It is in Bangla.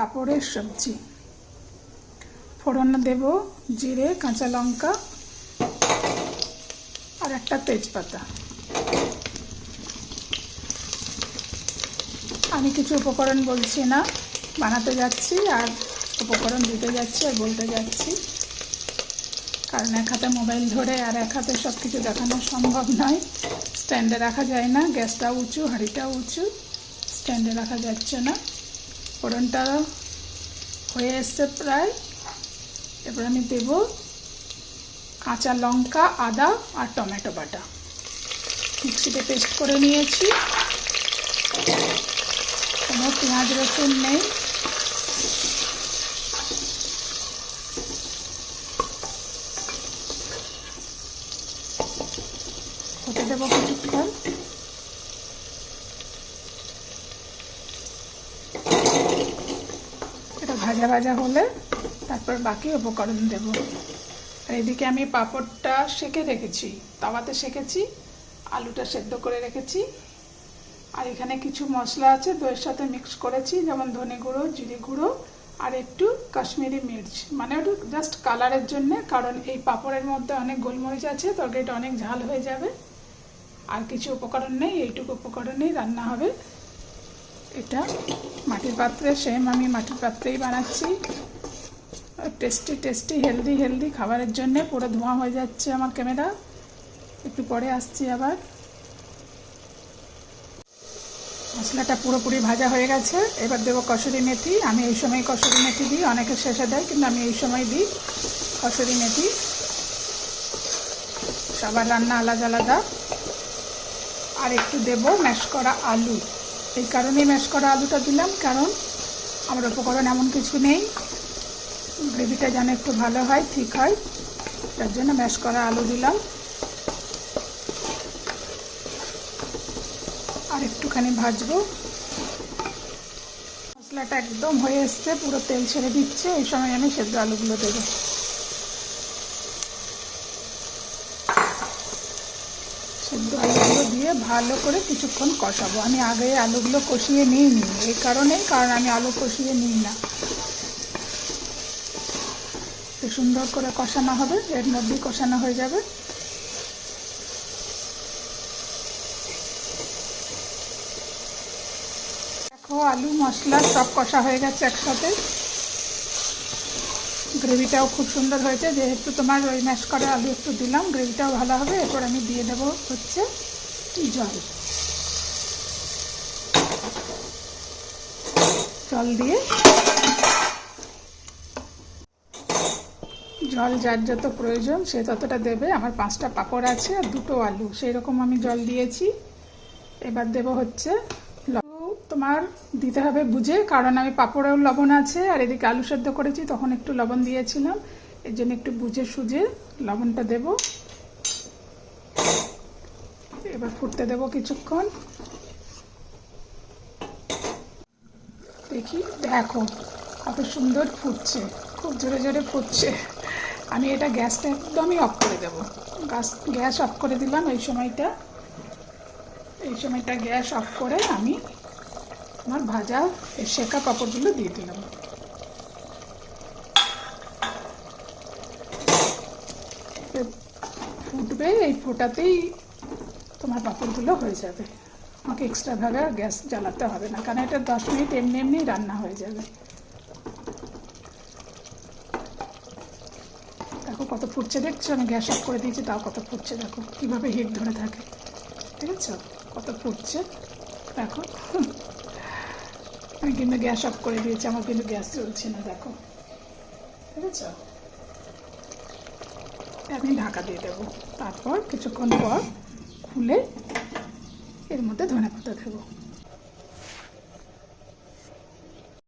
পাঁপড়ের সবজি। ফোড়ন দেব জিরে, কাঁচা লঙ্কা আর একটা তেজপাতা। আমি কিছু উপকরণ বলছি না, বানাতে যাচ্ছি আর উপকরণ দিতে যাচ্ছি আর বলতে যাচ্ছি, কারণ এক হাতে মোবাইল ধরে আর এক হাতে সব কিছু দেখানো সম্ভব নয়। স্ট্যান্ডে রাখা যায় না, গ্যাসটাও উঁচু, হাঁড়িটাও উঁচু, স্ট্যান্ডে রাখা যাচ্ছে না। ফোড়নটা হয়ে এসছে প্রায়। এবার আমি দেব কাঁচা লঙ্কা, আদা আর টমেটো বাটা, মিক্সিতে পেস্ট করে নিয়েছি। কোনো পেঁয়াজ রসুন নেই। হতে দেবো কিছুক্ষণ। এটা ভাজা ভাজা হলে তারপর বাকি উপকরণ দেব। আর এদিকে আমি পাঁপড়টা সেঁকে রেখেছি, তাওয়াতে সেঁকেছি, আলুটা সেদ্ধ করে রেখেছি। আর এখানে কিছু মশলা আছে দইয়ের সাথে মিক্স করেছি, যেমন ধনে গুঁড়ো, জিরে গুঁড়ো আর একটু কাশ্মীরি মির্চ, মানে একটু জাস্ট কালারের জন্যে, কারণ এই পাঁপড়ের মধ্যে অনেক গোলমরিচ আছে, তরকারিটা অনেক ঝাল হয়ে যাবে। আর কিছু উপকরণ নেই, এইটুকু উপকরণেই রান্না হবে। এটা মাটির পাত্রে, সেম আমি মাটির পাত্রেই বানাচ্ছি। টেস্টি টেস্টি হেলদি খাবারের জন্য। পুরো ধোঁয়া হয়ে যাচ্ছে আমার ক্যামেরা, একটু পরে আসছি আবার। মশলাটা পুরোপুরি ভাজা হয়ে গেছে। এবার দেবো কসুরি মেথি। আমি এই সময় কসুরি মেথি দিই, অনেকে শেষে দেয়, কিন্তু আমি এই সময় দিই কসুরি মেথি। সবার রান্না আলাদা আলাদা। আর একটু দেব ম্যাশ করা আলু। এই কারণেই ম্যাশ করা আলুটা দিলাম, কারণ আমার উপকরণ এমন কিছু নেই, গ্রেভিটা যেন একটু ভালো হয়, ঠিক হয়, তার জন্য ম্যাশ করা আলু দিলাম। আর একটুখানি ভাজবো। মশলাটা একদম হয়ে এসছে, পুরো তেল ছেড়ে দিচ্ছে। এই সময় আমি সেদ্ধ আলুগুলো দেবো। সেদ্ধ আলুগুলো দিয়ে ভালো করে কিছুক্ষণ কষাবো। আমি আগে আলুগুলো কষিয়ে নিইনি, এই কারণেই, কারণ আমি আলু কষিয়ে নিই না। সুন্দর করে কষানো হবে, এর মধ্যেই কষানো হয়ে যাবে। দেখো আলু মশলা সব কষা হয়ে গেছে একসাথে। গ্রেভিটাও খুব সুন্দর হয়েছে, যেহেতু তোমার ওই ম্যাশ করা আলু একটু দিলাম, গ্রেভিটাও ভালো হবে। এরপর আমি দিয়ে দেবো হচ্ছে জল দিয়ে জল যার যত প্রয়োজন সে ততটা দেবে। আমার 5টা পাঁপড় আছে আর 2টো আলু, সেই রকম আমি জল দিয়েছি। এবার দেব হচ্ছে তোমার দিতে হবে বুঝে, কারণ আমি পাঁপড়েও লবণ আছে আর এদিকে আলু সেদ্ধ করেছি, তখন একটু লবণ দিয়েছিলাম, এর জন্য একটু বুঝে সুঝে লবণটা দেব। এবার ফুটতে দেব কিছুক্ষণ। দেখি, দেখো কত সুন্দর ফুটছে, খুব জোরে জোরে ফুটছে। আমি এটা গ্যাসটা একদমই অফ করে দেব। গ্যাস অফ করে দিলাম। এই সময়টা গ্যাস অফ করে আমি আমার ভাজা সেকা পাঁপড়গুলো দিয়ে দিলাম। ফুটবে, এই ফোটাতেই তোমার পাঁপড়গুলো হয়ে যাবে। আমাকে এক্সট্রাভাবে গ্যাস জ্বালাতে হবে না, কারণ এটা 10 মিনিট এমনি রান্না হয়ে যাবে। দেখো কত ফুটছে, দেখছো? আমি গ্যাস অফ করে দিয়েছি, তাও কত ফুটছে। দেখো কীভাবে হিট ধরে থাকে, ঠিক আছে? কত ফুটছে দেখো। আমি কিন্তু গ্যাস অফ করে দিয়েছি, আমার কিন্তু গ্যাস চলছে না, দেখো, ঠিক আছে? আমি ঢাকা দিয়ে দেবো। তারপর কিছুক্ষণ পর খুলে এর মধ্যে ধনেপাতা দেবো।